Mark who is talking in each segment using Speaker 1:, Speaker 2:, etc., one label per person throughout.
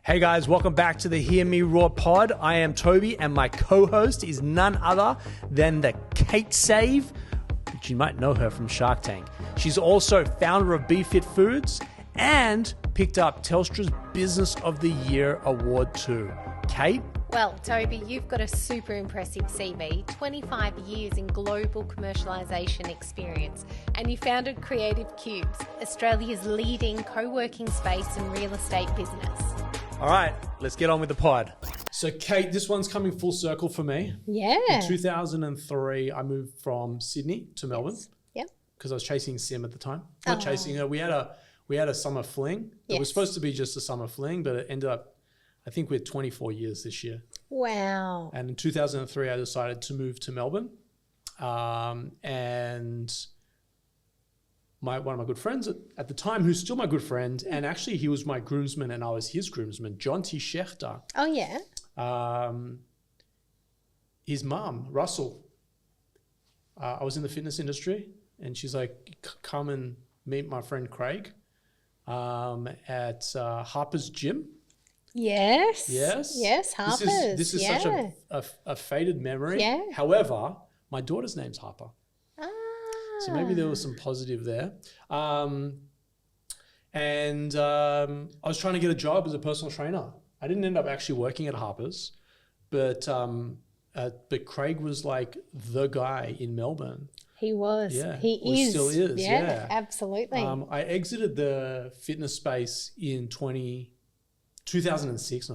Speaker 1: Hey guys, welcome back to the Hear Me Roar pod. I am Toby and my co-host is none other than the Kate Save, which you might know her from Shark Tank. She's also founder of BeFit Foods and picked up Telstra's Business of the Year award too. Kate?
Speaker 2: Well, Toby, you've got a super impressive CV, 25 years in global commercialisation experience, and you founded Creative Cubes, Australia's leading co-working space and real estate business.
Speaker 1: All right, let's get on with the pod. So Kate, this one's coming full circle for me.
Speaker 2: Yeah.
Speaker 1: In 2003, I moved from Sydney to Melbourne.
Speaker 2: Yep.
Speaker 1: Because I was chasing Sim at the time. Not chasing her. We had a summer fling. It was supposed to be just a summer fling, but it ended up, I think we're 24 years this year.
Speaker 2: Wow.
Speaker 1: And in 2003, I decided to move to Melbourne. And one of my good friends at the time, who's still my good friend, and actually he was my groomsman and I was his groomsman, John T. Schechter.
Speaker 2: Oh, yeah.
Speaker 1: His mum, Russell, I was in the fitness industry and she's like, come and meet my friend Craig at Harper's gym.
Speaker 2: Yes.
Speaker 1: Yes.
Speaker 2: Yes, Harper's.
Speaker 1: This is such a faded memory.
Speaker 2: Yeah.
Speaker 1: However, my daughter's name's Harper. So maybe there was some positive there. I was trying to get a job as a personal trainer. I didn't end up actually working at Harper's, but Craig was like the guy in Melbourne.
Speaker 2: He was.
Speaker 1: Yeah.
Speaker 2: He is.
Speaker 1: Still is. Yeah.
Speaker 2: Absolutely.
Speaker 1: I exited the fitness space in 2006 to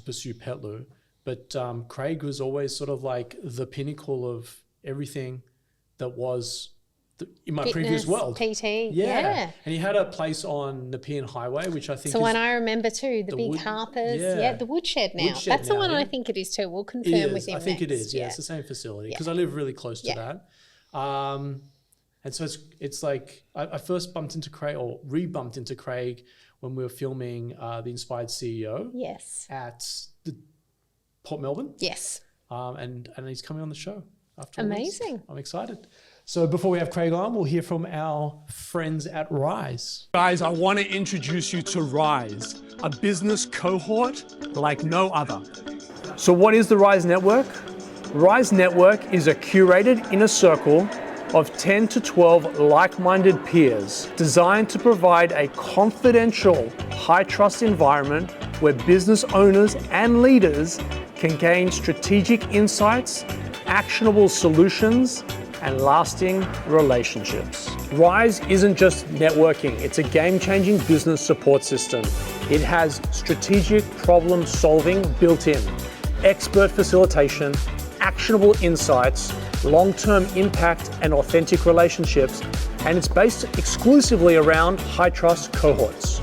Speaker 1: pursue Petloo. But Craig was always sort of like the pinnacle of everything that was in my
Speaker 2: Fitness,
Speaker 1: previous world.
Speaker 2: PT,
Speaker 1: yeah. And he had a place on Nepean Highway, which I think
Speaker 2: the
Speaker 1: is
Speaker 2: one I remember too, the big Harper's. Yeah, the Woodshed now. That's the one I think it is too. We'll confirm with him
Speaker 1: I think
Speaker 2: next.
Speaker 1: it is. Yeah, it's the same facility because I live really close to that. And so it's like I first bumped into Craig or re-bumped into Craig when we were filming The Inspired CEO.
Speaker 2: Yes.
Speaker 1: At the Port Melbourne.
Speaker 2: Yes.
Speaker 1: And he's coming on the show after
Speaker 2: Amazing.
Speaker 1: I'm excited. So before we have Craig on, we'll hear from our friends at Rise. Guys, I want to introduce you to Rise, a business cohort like no other. So what is the Rise Network? Rise Network is a curated inner circle of 10 to 12 like-minded peers designed to provide a confidential, high-trust environment where business owners and leaders can gain strategic insights, actionable solutions, and lasting relationships. Rise isn't just networking, it's a game-changing business support system. It has strategic problem solving built in, expert facilitation, actionable insights, long-term impact and authentic relationships, and it's based exclusively around high-trust cohorts.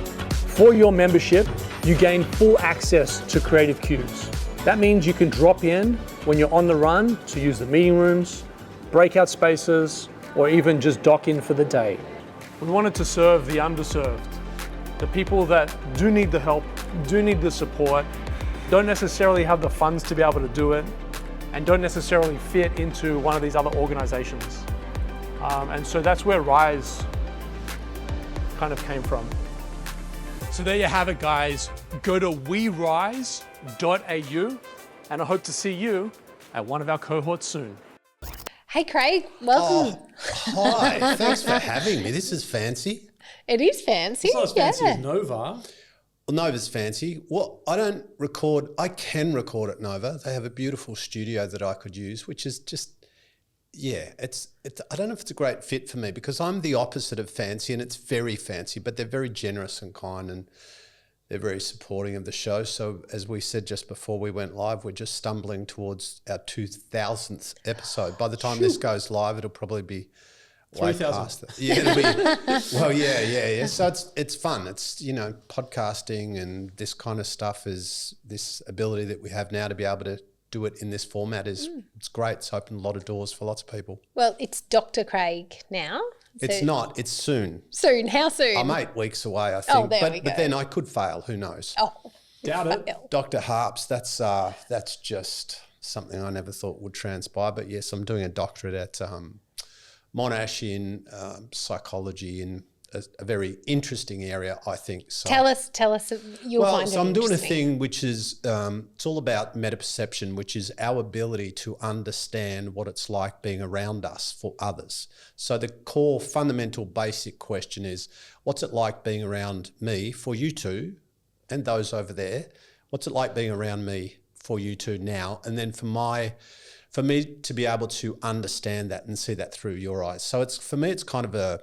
Speaker 1: For your membership, you gain full access to Creative Cubes. That means you can drop in when you're on the run to use the meeting rooms, breakout spaces, or even just dock in for the day. We wanted to serve the underserved, the people that do need the help, do need the support, don't necessarily have the funds to be able to do it, and don't necessarily fit into one of these other organizations. And so that's where Rise kind of came from. So there you have it, guys. Go to werise.au, and I hope to see you at one of our cohorts soon.
Speaker 2: Hey, Craig, welcome.
Speaker 3: Oh, hi, thanks for having me. This is fancy.
Speaker 2: It is fancy.
Speaker 1: It's not as fancy as Nova.
Speaker 3: Well, Nova's fancy. Well, I can record at Nova. They have a beautiful studio that I could use, which is just, it's. I don't know if it's a great fit for me because I'm the opposite of fancy and it's very fancy, but they're very generous and kind and they're very supporting of the show. So as we said just before we went live, we're just stumbling towards our 2000th episode. By the time this goes live, it'll probably be
Speaker 1: 3,000.
Speaker 3: Yeah, it'll be, well, yeah. So it's fun. It's, podcasting and this kind of stuff is this ability that we have now to be able to do it in this format it's great. It's opened a lot of doors for lots of people.
Speaker 2: Well, it's Dr. Craig now.
Speaker 3: It's not. It's soon.
Speaker 2: Soon. How soon?
Speaker 3: I'm 8 weeks away, I think.
Speaker 2: Oh, there we go.
Speaker 3: But then I could fail. Who knows?
Speaker 2: Oh,
Speaker 1: doubt it.
Speaker 3: Dr. Harps. That's just something I never thought would transpire. But yes, I'm doing a doctorate at Monash in psychology in a very interesting area, I think. So,
Speaker 2: Tell us, you'll find it
Speaker 3: I'm doing a
Speaker 2: interesting.
Speaker 3: thing which is, it's all about meta-perception, which is our ability to understand what it's like being around us for others. So the core, fundamental, basic question is, what's it like being around me for you two and those over there? What's it like being around me for you two now? And then for me to be able to understand that and see that through your eyes. So for me, it's kind of a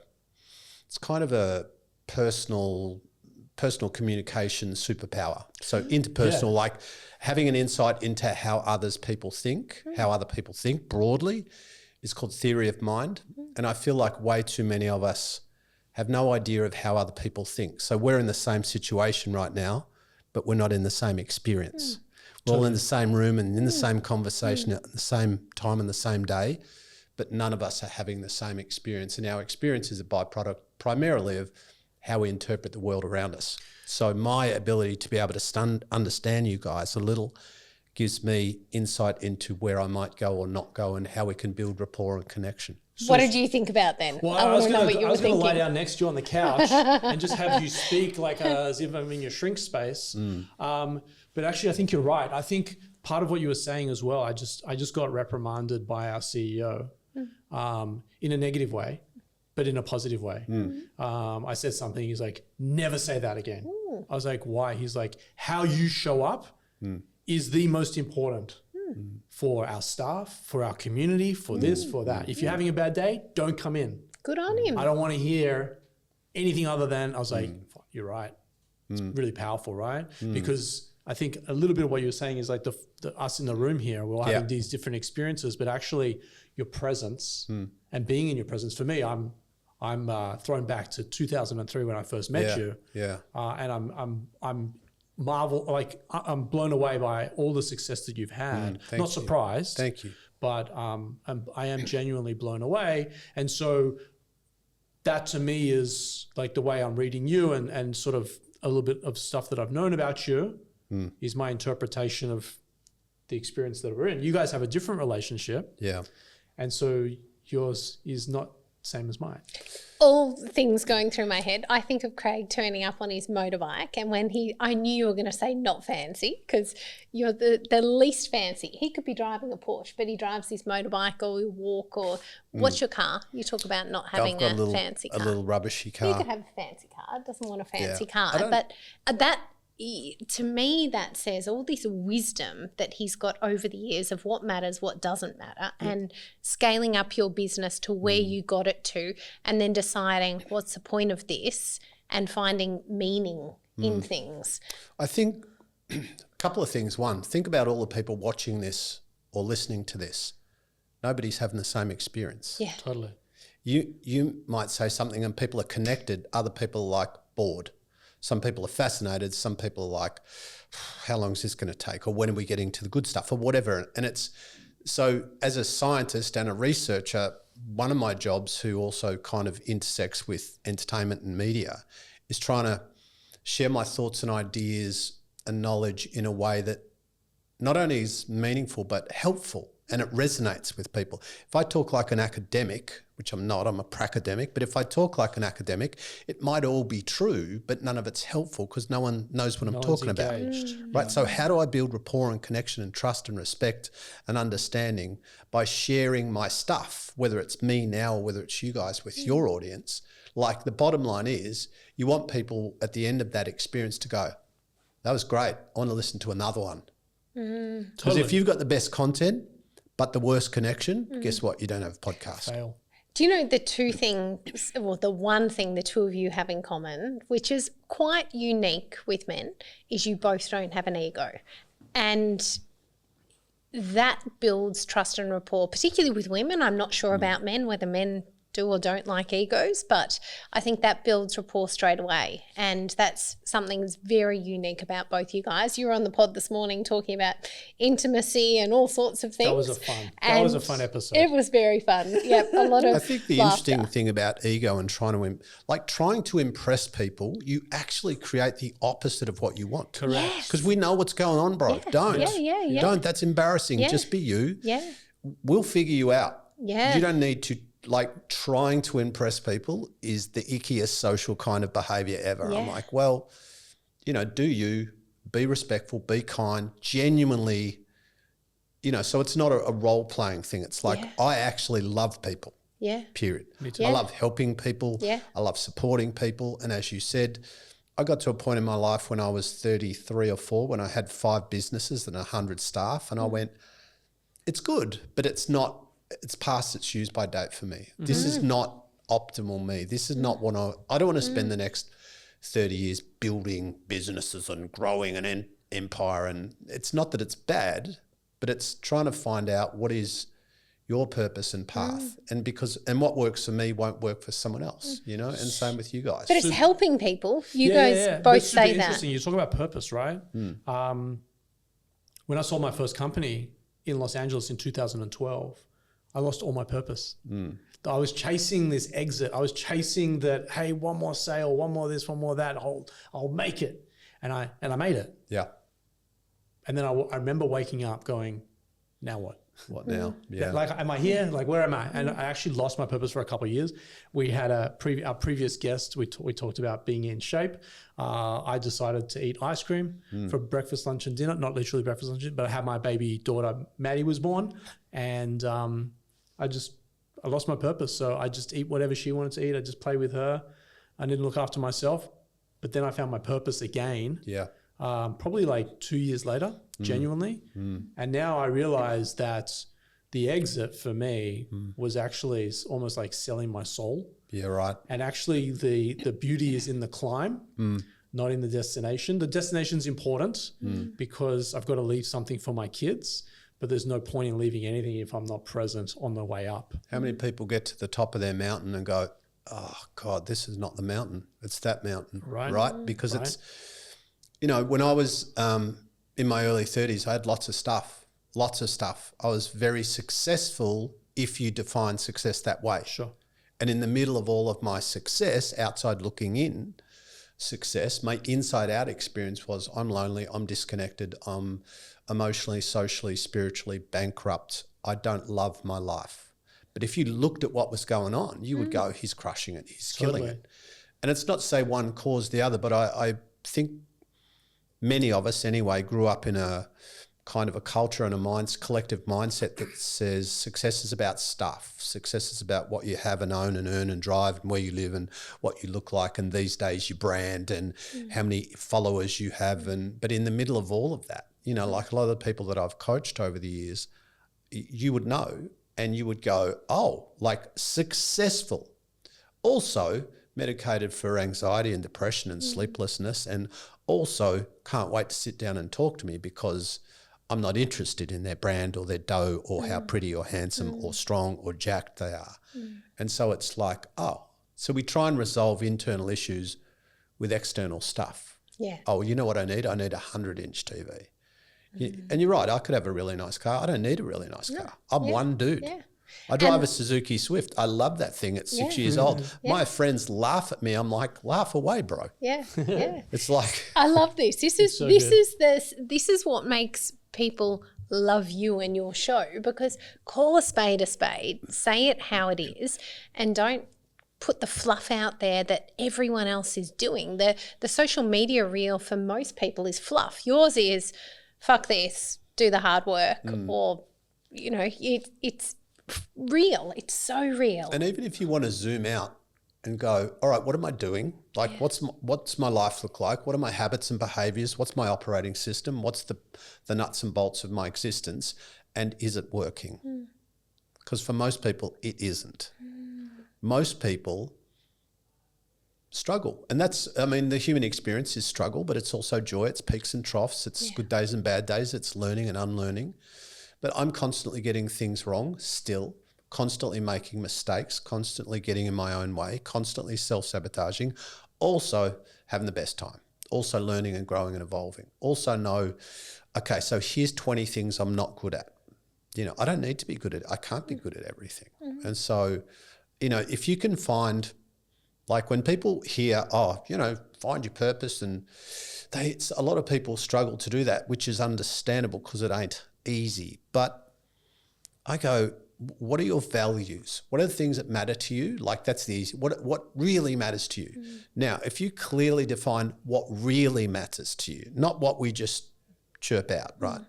Speaker 3: personal communication superpower. So interpersonal, like having an insight into how other people think broadly is called theory of mind. And I feel like way too many of us have no idea of how other people think. So we're in the same situation right now, but we're not in the same experience. We're all in the same room and in the same conversation at the same time and the same day, but none of us are having the same experience. And our experience is a byproduct primarily of how we interpret the world around us. So my ability to be able to understand you guys a little gives me insight into where I might go or not go and how we can build rapport and connection.
Speaker 2: What did you think about then?
Speaker 1: Well,
Speaker 2: I
Speaker 1: was
Speaker 2: want to know what you were
Speaker 1: going to
Speaker 2: thinking.
Speaker 1: lie down next to you on the couch and just have you speak like as if I'm in your shrink space. But actually, I think you're right. I think part of what you were saying as well, I just got reprimanded by our CEO in a negative way, but in a positive way. I said something, he's like, never say that again. I was like, why? He's like, how you show up is the most important for our staff, for our community, for this, for that. If you're having a bad day, don't come in.
Speaker 2: Good on him.
Speaker 1: I don't want to hear anything other than, I was like, you're right. It's really powerful, right? Because I think a little bit of what you're saying is like the us in the room here, we're having these different experiences, but actually your presence and being in your presence, for me, I'm thrown back to 2003 when I first met you. And I'm blown away by all the success that you've had. Not surprised.
Speaker 3: Thank you.
Speaker 1: But I am genuinely blown away. And so that to me is like the way I'm reading you and sort of a little bit of stuff that I've known about you is my interpretation of the experience that we're in. You guys have a different relationship.
Speaker 3: Yeah.
Speaker 1: And so yours is not the same as mine.
Speaker 2: All things going through my head. I think of Craig turning up on his motorbike, and when I knew you were going to say not fancy because you're the least fancy. He could be driving a Porsche, but he drives his motorbike or he'll walk or what's your car? You talk about not having a fancy car.
Speaker 3: A little rubbishy car.
Speaker 2: He could have a fancy car, doesn't want a fancy car. But that, to me, that says all this wisdom that he's got over the years of what matters, what doesn't matter, and scaling up your business to where you got it to, and then deciding what's the point of this and finding meaning in things.
Speaker 3: I think a couple of things. One, think about all the people watching this or listening to this. Nobody's having the same experience.
Speaker 2: Yeah.
Speaker 1: Totally.
Speaker 3: You might say something and people are connected. Other people are like bored. Some people are fascinated. Some people are like, how long is this going to take? Or when are we getting to the good stuff or whatever? And it's so as a scientist and a researcher, one of my jobs who also kind of intersects with entertainment and media is trying to share my thoughts and ideas and knowledge in a way that not only is meaningful, but helpful. And it resonates with people. If I talk like an academic, which I'm not, I'm a pracademic, but if I talk like an academic, it might all be true, but none of it's helpful because no one knows what I'm talking about. Right? So how do I build rapport and connection and trust and respect and understanding by sharing my stuff, whether it's me now or whether it's you guys with your audience? Like the bottom line is you want people at the end of that experience to go, that was great. I want to listen to another one. Because if you've got the best content, but the worst connection, guess what? You don't have a podcast.
Speaker 1: Fail.
Speaker 2: Do you know the two things, well, the one thing the two of you have in common, which is quite unique with men, is you both don't have an ego. And that builds trust and rapport, particularly with women. I'm not sure about men, whether men do or don't like egos, but I think that builds rapport straight away. And that's something that's very unique about both you guys. You were on the pod this morning talking about intimacy and all sorts of things.
Speaker 1: That was a fun episode.
Speaker 2: It was very fun. Yep, a lot of
Speaker 3: I think the interesting thing about ego and trying to impress people, you actually create the opposite of what you want.
Speaker 1: Correct.
Speaker 3: Because we know what's going on, bro. Don't.
Speaker 2: Yeah.
Speaker 3: Don't. That's embarrassing.
Speaker 2: Yeah.
Speaker 3: Just be you.
Speaker 2: Yeah.
Speaker 3: We'll figure you out.
Speaker 2: Yeah.
Speaker 3: You don't need to like trying to impress people is the ickiest social kind of behavior ever.
Speaker 2: Yeah.
Speaker 3: I'm like, well, you know, do you be respectful, be kind, genuinely, you know, so it's not a role-playing thing. It's like, I actually love people.
Speaker 2: Yeah.
Speaker 3: Period.
Speaker 1: Me too.
Speaker 3: I love helping people.
Speaker 2: Yeah.
Speaker 3: I love supporting people. And as you said, I got to a point in my life when I was 33 or 4 when I had 5 businesses and 100 staff, and I went, it's good, but it's not, it's past its use by date for me. This is not optimal me. This is not what I don't want to spend the next 30 years building businesses and growing an empire. And it's not that it's bad, but it's trying to find out what is your purpose and path. And what works for me won't work for someone else, you know, and same with you guys.
Speaker 2: But it's helping people. You guys both
Speaker 1: That's super
Speaker 2: say that.
Speaker 1: interesting. You talk about purpose, right? When I sold my first company in Los Angeles in 2012, I lost all my purpose. I was chasing this exit. I was chasing that, hey, one more sale, one more this, one more that. I'll make it. And I made it.
Speaker 3: Yeah.
Speaker 1: And then I remember waking up going, now what?
Speaker 3: What now? Yeah.
Speaker 1: Like, am I here? Like, where am I? And I actually lost my purpose for a couple of years. We had our previous guest. We talked about being in shape. I decided to eat ice cream for breakfast, lunch, and dinner. Not literally breakfast, lunch, but I had my baby daughter, Maddie, was born, and I lost my purpose. So I just eat whatever she wanted to eat. I just play with her. I didn't look after myself. But then I found my purpose again.
Speaker 3: Yeah.
Speaker 1: Probably like 2 years later, genuinely. And now I realize that the exit for me was actually almost like selling my soul.
Speaker 3: Yeah, right.
Speaker 1: And actually the beauty is in the climb, not in the destination. The destination's important because I've got to leave something for my kids, but there's no point in leaving anything if I'm not present on the way up.
Speaker 3: How many people get to the top of their mountain and go, oh God, this is not the mountain. It's that mountain. Right. Because it's, you know, when I was in my early 30s, I had lots of stuff. I was very successful if you define success that way.
Speaker 1: Sure.
Speaker 3: And in the middle of all of my success, outside looking in success, my inside out experience was I'm lonely, I'm disconnected, I'm emotionally, socially, spiritually bankrupt. I don't love my life. But if you looked at what was going on, you would go, he's crushing it, he's killing it. And it's not to say one caused the other, but I think many of us anyway grew up in a kind of a culture and a collective mindset that says success is about stuff. Success is about what you have and own and earn and drive and where you live and what you look like. And these days your brand and how many followers you have. But in the middle of all of that, you know, like a lot of the people that I've coached over the years, you would know and you would go, oh, like successful. Also medicated for anxiety and depression and sleeplessness, and also can't wait to sit down and talk to me because I'm not interested in their brand or their dough or how pretty or handsome or strong or jacked they are. And so it's like, oh, so we try and resolve internal issues with external stuff.
Speaker 2: Yeah.
Speaker 3: Oh, you know what I need? I need a 100-inch TV. And you're right, I could have a really nice car. I don't need a really nice car. I'm one dude.
Speaker 2: Yeah.
Speaker 3: I drive a Suzuki Swift. I love that thing. It's 6 years old. My friends laugh at me. I'm like, laugh away, bro.
Speaker 2: Yeah. Yeah.
Speaker 3: It's like,
Speaker 2: I love this. This is what makes people love you and your show, because call a spade, say it how it is, and don't put the fluff out there that everyone else is doing. The social media reel for most people is fluff. Yours is fuck this, do the hard work, or, you know, it's real. It's so real.
Speaker 3: and even if you want to zoom out and go, all right, what am I doing? Like, what's my life look like? What are my habits and behaviors? What's my operating system? What's the nuts and bolts of my existence? And is it working? Because for most people, it isn't. Most people struggle. And that's, I mean, the human experience is struggle, but it's also joy. It's peaks and troughs. It's good days and bad days. It's learning and unlearning. But I'm constantly getting things wrong still, constantly making mistakes, constantly getting in my own way, constantly self-sabotaging, also having the best time, also learning and growing and evolving. Also know, okay, so here's 20 things I'm not good at. You know, I don't need to be good at it. I can't be good at everything. And so, you know, if you can find, like when people hear, oh, you know, find your purpose, and a lot of people struggle to do that, which is understandable because it ain't easy. But I go, what are your values? What are the things that matter to you? Like that's the easy, what really matters to you? Now, if you clearly define what really matters to you, not what we just chirp out, right?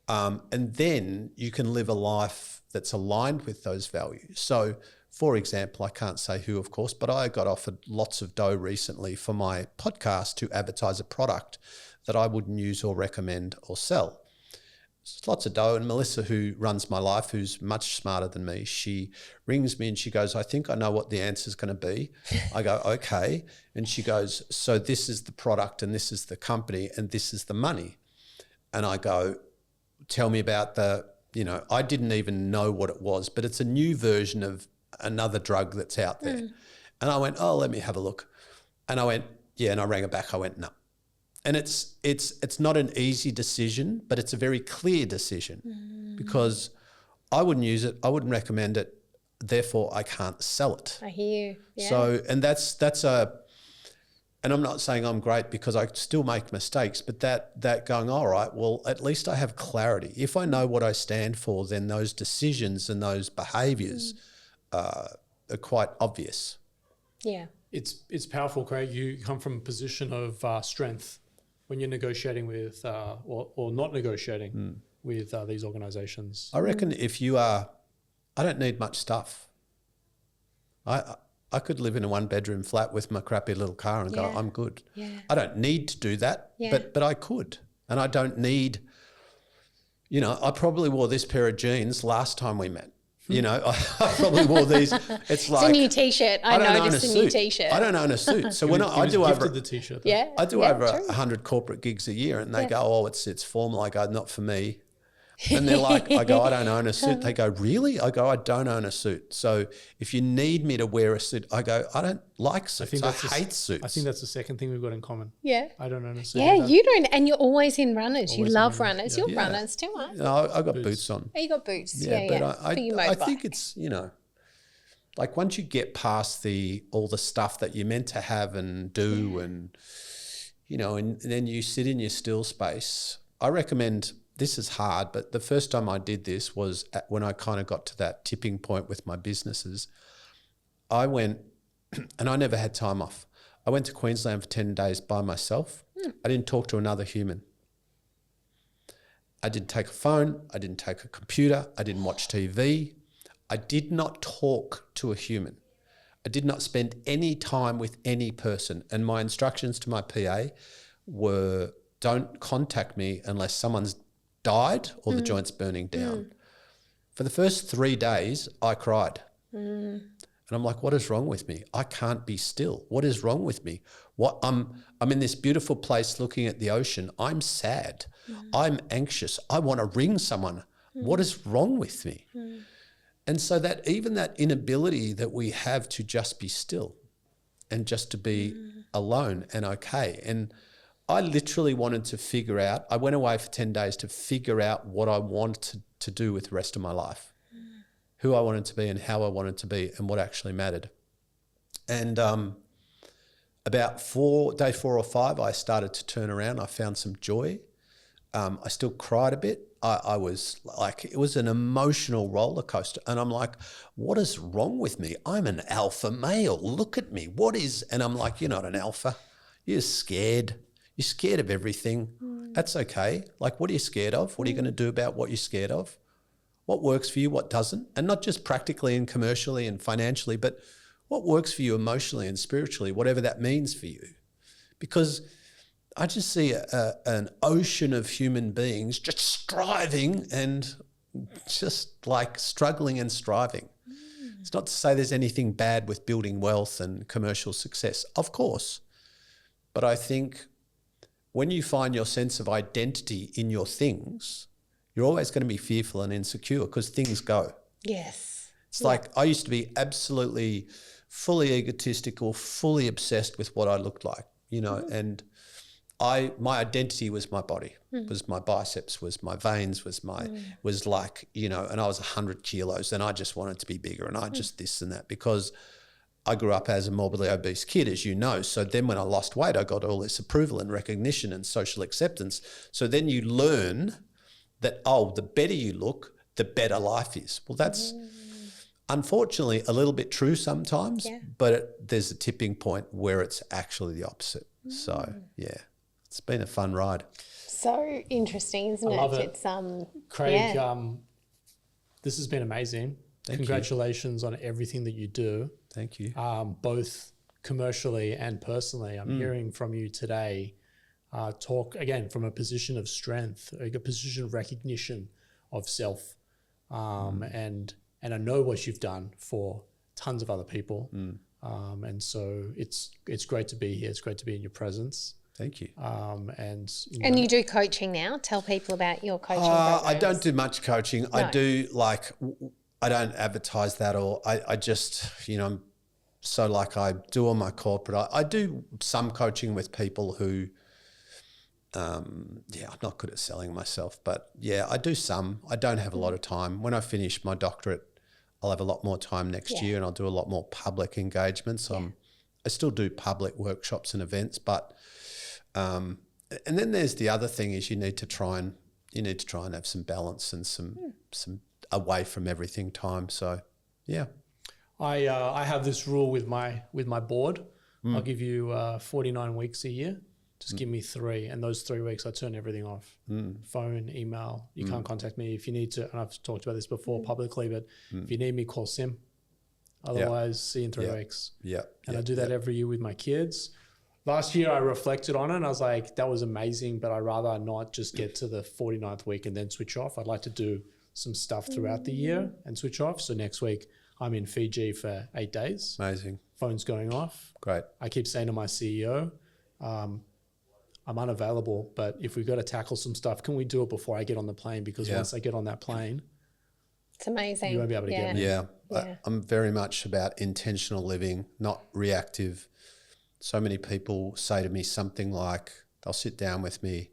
Speaker 3: And then you can live a life that's aligned with those values. So, for example, I can't say who, of course, but I got offered lots of dough recently for my podcast to advertise a product that I wouldn't use or recommend or sell. It's lots of dough. And Melissa, who runs my life, who's much smarter than me, she rings me and she goes, I think I know what the answer is going to be. I go, okay. And she goes, so this is the product and this is the company and this is the money. And I go, tell me about I didn't even know what it was, but it's a new version of another drug that's out there. And I went, oh, let me have a look. And I went, yeah. And I rang her back. I went, no. And it's not an easy decision, but it's a very clear decision because I wouldn't use it. I wouldn't recommend it. Therefore, I can't sell it.
Speaker 2: I hear you. Yeah.
Speaker 3: So, and and I'm not saying I'm great because I still make mistakes, but that going, all right, well, at least I have clarity. If I know what I stand for, then those decisions and those behaviours are quite obvious.
Speaker 2: Yeah.
Speaker 1: It's powerful, Craig. You come from a position of strength when you're negotiating with or not negotiating with these organisations.
Speaker 3: I reckon if you are, I don't need much stuff. I could live in a 1-bedroom flat with my crappy little car and go, I'm good.
Speaker 2: Yeah.
Speaker 3: I don't need to do that, but I could. And I don't need, I probably wore this pair of jeans last time we met. I probably wore these. It's like
Speaker 2: a new T-shirt. I noticed a new T-shirt.
Speaker 3: I don't own a suit. So when I do over
Speaker 1: the T-shirt.
Speaker 2: Yeah.
Speaker 3: I do over 100 corporate gigs a year and they go, oh, it's formal. I go, not for me. And they're like, I go, I don't own a suit. They go, really? I go, I don't own a suit. So if you need me to wear a suit, I go, I don't like suits. I hate suits.
Speaker 1: I think that's the second thing we've got in common.
Speaker 2: Yeah.
Speaker 1: I don't own a suit.
Speaker 2: Yeah,
Speaker 1: either.
Speaker 2: you don't. And you're always in runners. You love runners.
Speaker 3: Yeah.
Speaker 2: You're runners too, aren't you?
Speaker 3: No, I got boots on.
Speaker 2: Oh, you got boots.
Speaker 3: But I
Speaker 2: for
Speaker 3: think it's, like once you get past all the stuff that you're meant to have and do and then you sit in your still space, I recommend. This is hard, but the first time I did this was when I kind of got to that tipping point with my businesses. I went, and I never had time off. I went to Queensland for 10 days by myself. I didn't talk to another human. I didn't take a phone. I didn't take a computer. I didn't watch TV. I did not talk to a human. I did not spend any time with any person. And my instructions to my PA were, don't contact me unless someone's died or the joint's burning down. For the first 3 days, I cried. And I'm like, what is wrong with me? I can't be still. What is wrong with me? I'm in this beautiful place looking at the ocean. I'm sad. I'm anxious. I want to ring someone. What is wrong with me? And so that even that inability that we have to just be still and just to be alone and okay. And I literally wanted to figure out, I went away for 10 days to figure out what I wanted to do with the rest of my life, who I wanted to be and how I wanted to be and what actually mattered. And about day 4 or 5, I started to turn around. I found some joy. I still cried a bit. I was like, it was an emotional roller coaster. And I'm like, what is wrong with me? I'm an alpha male. Look at me. And I'm like, you're not an alpha. You're scared. You're scared of everything. That's okay. Like, what are you scared of? What are you going to do about what you're scared of? What works for you, what doesn't? And not just practically and commercially and financially, but what works for you emotionally and spiritually, whatever that means for you. Because I just see an ocean of human beings just striving and just like struggling and striving. It's not to say there's anything bad with building wealth and commercial success, of course. But I think when you find your sense of identity in your things, you're always going to be fearful and insecure because things go.
Speaker 2: Yes.
Speaker 3: It's like I used to be absolutely fully egotistical, fully obsessed with what I looked like, and my identity was my body, was my biceps, was my veins, was like, and I was 100 kilos and I just wanted to be bigger and I just this and that because I grew up as a morbidly obese kid, as you know. So then when I lost weight, I got all this approval and recognition and social acceptance. So then you learn that, the better you look, the better life is. Well, that's unfortunately a little bit true sometimes, but there's a tipping point where it's actually the opposite. So, yeah, it's been a fun ride.
Speaker 2: So interesting, isn't it?
Speaker 1: love it.
Speaker 2: It's
Speaker 1: Craig, this has been amazing.
Speaker 3: Thank
Speaker 1: Congratulations on everything that you do.
Speaker 3: Thank you.
Speaker 1: Both commercially and personally. I'm hearing from you today talk, again, from a position of strength, a position of recognition of self. And I know what you've done for tons of other people. And so it's great to be here. It's great to be in your presence.
Speaker 3: Thank you.
Speaker 2: And you do coaching now. Tell people about your coaching programs.
Speaker 3: I don't do much coaching.
Speaker 2: No.
Speaker 3: I do I don't advertise that, or I just, so like I do all my corporate. I do some coaching with people who, I'm not good at selling myself, but yeah, I do some. I don't have a lot of time. When I finish my doctorate, I'll have a lot more time next year, and I'll do a lot more public engagement. So I still do public workshops and events, but and then there's the other thing is you need to try and have some balance and some away from everything time. So yeah.
Speaker 1: I have this rule with my board. I'll give you 49 weeks a year. Just give me 3, and those 3 weeks I turn everything off. Phone, email. You can't contact me if you need to. And I've talked about this before publicly, but if you need me, call Sim. Otherwise, see you in 3 weeks.
Speaker 3: Yeah.
Speaker 1: And I do that every year with my kids. Last year I reflected on it and I was like, that was amazing, but I'd rather not just get to the 49th week and then switch off. I'd like to do some stuff throughout the year and switch off. So next week I'm in Fiji for 8 days.
Speaker 3: Amazing.
Speaker 1: Phone's going off.
Speaker 3: Great.
Speaker 1: I keep saying to my CEO, I'm unavailable, but if we've got to tackle some stuff, can we do it before I get on the plane? Because once I get on that plane,
Speaker 2: it's amazing.
Speaker 1: You won't be able to get me.
Speaker 3: Yeah. I'm very much about intentional living, not reactive. So many people say to me something like, they'll sit down with me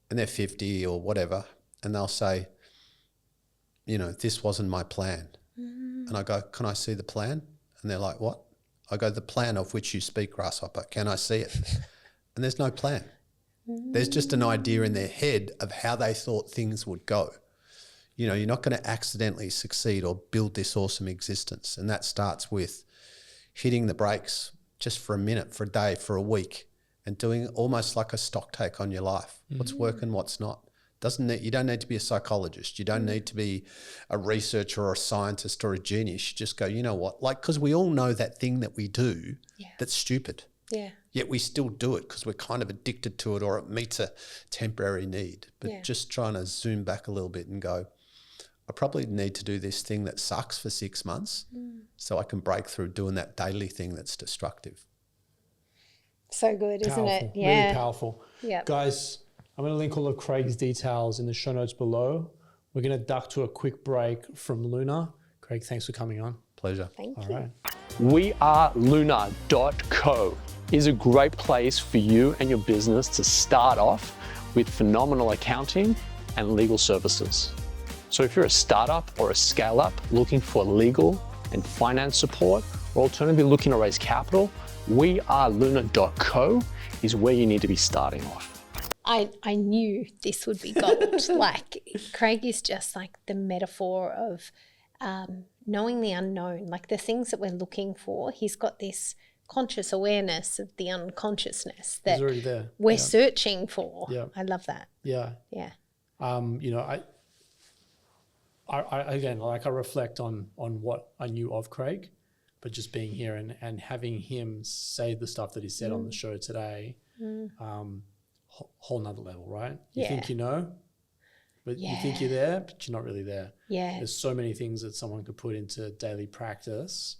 Speaker 3: and they're 50 or whatever, and they'll say, this wasn't my plan. And I go, can I see the plan? And they're like, what? I go, the plan of which you speak, grasshopper. Can I see it? And there's no plan. There's just an idea in their head of how they thought things would go. You're not going to accidentally succeed or build this awesome existence. And that starts with hitting the brakes just for a minute, for a day, for a week, and doing almost like a stock take on your life. What's working, what's not. You don't need to be a psychologist. You don't need to be a researcher or a scientist or a genius. You just go, you know what? Because we all know that thing that we do that's stupid.
Speaker 2: Yeah.
Speaker 3: Yet we still do it because we're kind of addicted to it, or it meets a temporary need. But just trying to zoom back a little bit and go, I probably need to do this thing that sucks for 6 months so I can break through doing that daily thing that's destructive.
Speaker 2: So good, isn't it?
Speaker 1: Powerful,
Speaker 2: Yeah.
Speaker 1: really powerful.
Speaker 2: Yeah.
Speaker 1: Guys, I'm going to link all of Craig's details in the show notes below. We're going to duck to a quick break from Luna. Craig, thanks for coming on.
Speaker 3: Pleasure.
Speaker 2: Thank you.
Speaker 1: All right. weareluna.co is a great place for you and your business to start off with phenomenal accounting and legal services. So if you're a startup or a scale-up looking for legal and finance support, or alternatively looking to raise capital, weareluna.co is where you need to be starting off.
Speaker 2: I knew this would be gold. Like, Craig is just like the metaphor of knowing the unknown, like the things that we're looking for. He's got this conscious awareness of the unconsciousness that
Speaker 1: already there.
Speaker 2: we're searching for.
Speaker 1: Yeah.
Speaker 2: I love that.
Speaker 1: Yeah.
Speaker 2: Yeah.
Speaker 1: I reflect on what I knew of Craig, but just being here and having him say the stuff that he said on the show today, whole nother level, right? You think you know, but you think you're there, but you're not really there.
Speaker 2: Yeah.
Speaker 1: There's so many things that someone could put into daily practice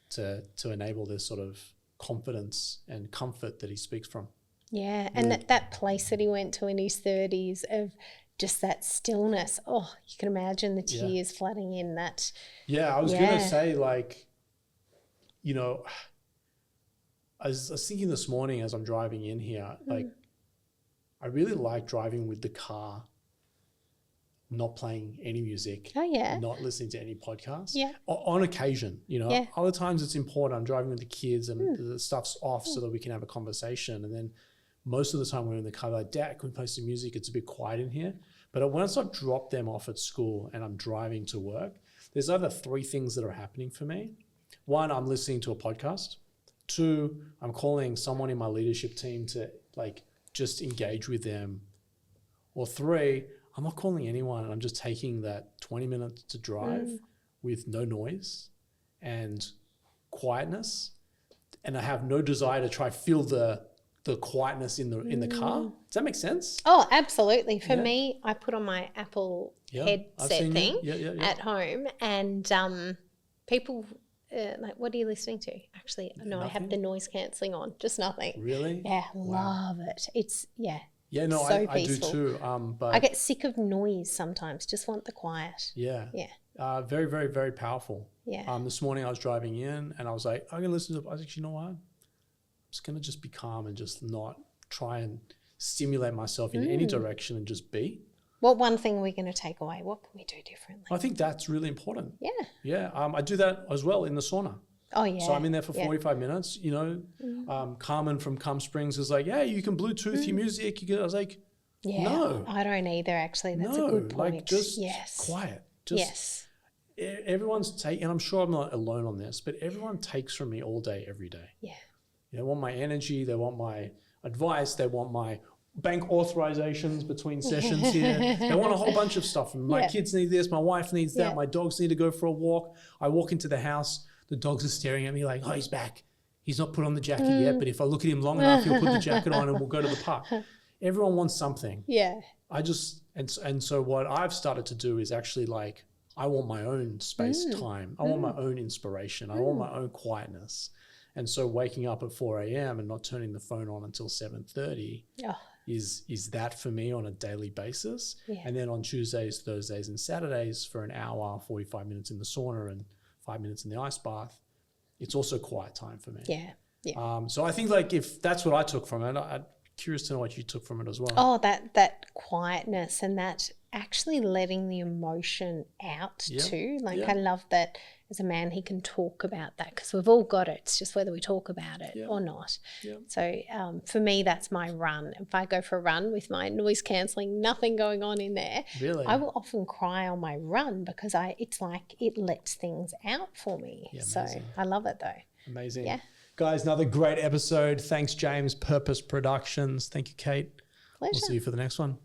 Speaker 1: to enable this sort of confidence and comfort that he speaks from.
Speaker 2: Yeah. And that place that he went to in his 30s of just that stillness. Oh, you can imagine the tears flooding in that.
Speaker 1: Yeah, I was going to say, like, I was thinking this morning as I'm driving in here, like, I really like driving with the car, not playing any music.
Speaker 2: Oh, yeah.
Speaker 1: Not listening to any podcasts.
Speaker 2: Yeah.
Speaker 1: On occasion,
Speaker 2: Yeah.
Speaker 1: Other times it's important. I'm driving with the kids and the stuff's off so that we can have a conversation. And then most of the time we're in the car, like, Dad, can we play some music? It's a bit quiet in here. But once I've dropped them off at school and I'm driving to work, there's either 3 things that are happening for me. 1, I'm listening to a podcast. 2, I'm calling someone in my leadership team to like just engage with them. Or 3, I'm not calling anyone and I'm just taking that 20 minutes to drive with no noise and quietness. And I have no desire to try feel the quietness in the car. Does that make sense?
Speaker 2: Oh, absolutely. For me, I put on my Apple headset thing at home, and people like, what are you listening to? Actually, no, nothing? I have the noise cancelling on, just nothing.
Speaker 1: Really?
Speaker 2: Yeah, love it. It's,
Speaker 1: Yeah, no,
Speaker 2: so
Speaker 1: I do
Speaker 2: peaceful.
Speaker 1: too. But
Speaker 2: I get sick of noise sometimes, just want the quiet.
Speaker 1: Yeah.
Speaker 2: Yeah.
Speaker 1: Very, very, very powerful.
Speaker 2: Yeah.
Speaker 1: This morning I was driving in and I was like, I'm going to listen to, I was like, you know what? I'm just going to just be calm and just not try and stimulate myself in any direction and just be.
Speaker 2: What one thing are we going to take away? What can we do differently?
Speaker 1: I think that's really important.
Speaker 2: Yeah.
Speaker 1: Yeah. I do that as well in the sauna.
Speaker 2: Oh, yeah.
Speaker 1: So I'm in there for 45 minutes, you know. Carmen from Calm Springs is like, yeah, you can Bluetooth your music. I was like, no.
Speaker 2: I don't either, actually. That's a good point.
Speaker 1: Like just quiet. Just everyone's taking, and I'm sure I'm not alone on this, but everyone takes from me all day, every day.
Speaker 2: Yeah.
Speaker 1: They want my energy. They want my advice. They want my bank authorizations between sessions here. They want a whole bunch of stuff. My kids need this. My wife needs that. My dogs need to go for a walk. I walk into the house. The dogs are staring at me like, oh, he's back. He's not put on the jacket yet, but if I look at him long enough, he'll put the jacket on and we'll go to the park. Everyone wants something.
Speaker 2: Yeah.
Speaker 1: I just, and so what I've started to do is actually like, I want my own space time. I want my own inspiration. I want my own quietness. And so waking up at 4 a.m. and not turning the phone on until 7:30 is that for me on a daily basis. Yeah. And then on Tuesdays, Thursdays, and Saturdays for an hour, 45 minutes in the sauna and 5 minutes in the ice bath, it's also quiet time for me.
Speaker 2: Yeah. Yeah.
Speaker 1: So I think like if that's what I took from it, I'm curious to know what you took from it as well.
Speaker 2: Oh, that quietness and that actually letting the emotion out too. Like I love that as a man he can talk about that because we've all got it. It's just whether we talk about it or not. Yeah. So for me, that's my run. If I go for a run with my noise cancelling, nothing going on in there,
Speaker 1: really?
Speaker 2: I will often cry on my run because it's like it lets things out for me. Yeah, so I love it though.
Speaker 1: Amazing.
Speaker 2: Yeah.
Speaker 1: Guys, another great episode. Thanks, James, Purpose Productions. Thank you, Kate.
Speaker 2: Pleasure.
Speaker 1: We'll see you for the next one.